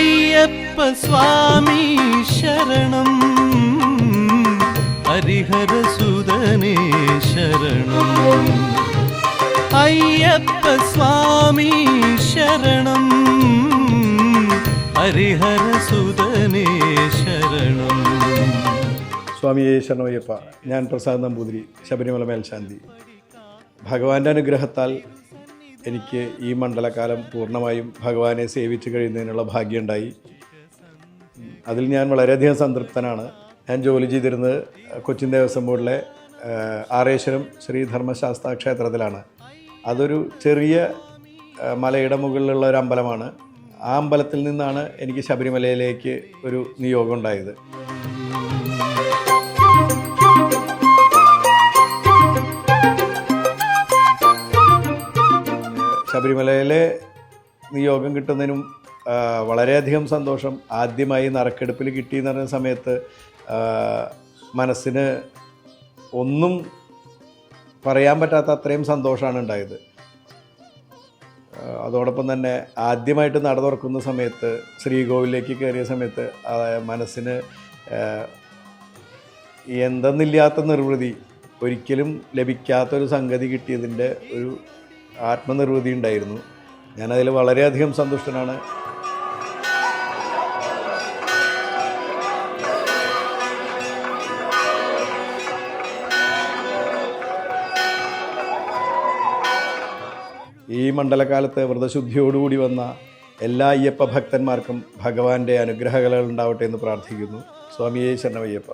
അയ്യപ്പ സ്വാമി ശരണം, ഹരിഹരസുതനേ ശരണം. അയ്യപ്പ സ്വാമി ശരണം, ഹരിഹരസുതനേ ശരണം. സ്വാമിയേ ശരണമയ്യപ്പ. ഞാൻ പ്രസാദ് നമ്പൂതിരി, ശബരിമല മേൽശാന്തി. ഭഗവാന്റെ അനുഗ്രഹത്താൽ എനിക്ക് ഈ മണ്ഡലകാലം പൂർണ്ണമായും ഭഗവാനെ സേവിച്ച് കഴിയുന്നതിനുള്ള ഭാഗ്യമുണ്ടായി. അതിൽ ഞാൻ വളരെയധികം സംതൃപ്തനാണ്. ഞാൻ ജോലി ചെയ്തിരുന്നത് കൊച്ചിൻ ദേവസ്വം ബോർഡിലെ ആറേശ്വരം ശ്രീ ധർമ്മശാസ്ത്ര ക്ഷേത്രത്തിലാണ്. അതൊരു ചെറിയ മലയുടെ മുകളിലുള്ള ഒരു അമ്പലമാണ്. ആ അമ്പലത്തിൽ നിന്നാണ് എനിക്ക് ശബരിമലയിലേക്ക് ഒരു നിയോഗം ഉണ്ടായത്. ശബരിമലയിലെ നിയോഗം കിട്ടുന്നതിനും വളരെയധികം സന്തോഷം. ആദ്യമായി നറുക്കെടുപ്പിൽ കിട്ടിയെന്ന് പറഞ്ഞ സമയത്ത് മനസ്സിന് ഒന്നും പറയാൻ പറ്റാത്ത അത്രയും സന്തോഷമാണ് ഉണ്ടായത്. അതോടൊപ്പം തന്നെ ആദ്യമായിട്ട് നട തുറക്കുന്ന സമയത്ത് ശ്രീകോവിലേക്ക് കയറിയ സമയത്ത് മനസ്സിന് എന്തെന്നില്ലാത്ത നിർവൃതി, ഒരിക്കലും ലഭിക്കാത്തൊരു സംഗതി കിട്ടിയതിൻ്റെ ഒരു ആത്മനിർവൃതി ഉണ്ടായിരുന്നു. ഞാനതിൽ വളരെയധികം സന്തുഷ്ടനാണ്. ഈ മണ്ഡലകാലത്ത് വ്രതശുദ്ധിയോടുകൂടി വന്ന എല്ലാ അയ്യപ്പ ഭക്തന്മാർക്കും ഭഗവാന്റെ അനുഗ്രഹങ്ങൾ ഉണ്ടാവട്ടെ എന്ന് പ്രാർത്ഥിക്കുന്നു. സ്വാമിയേ ശരണമയ്യപ്പ.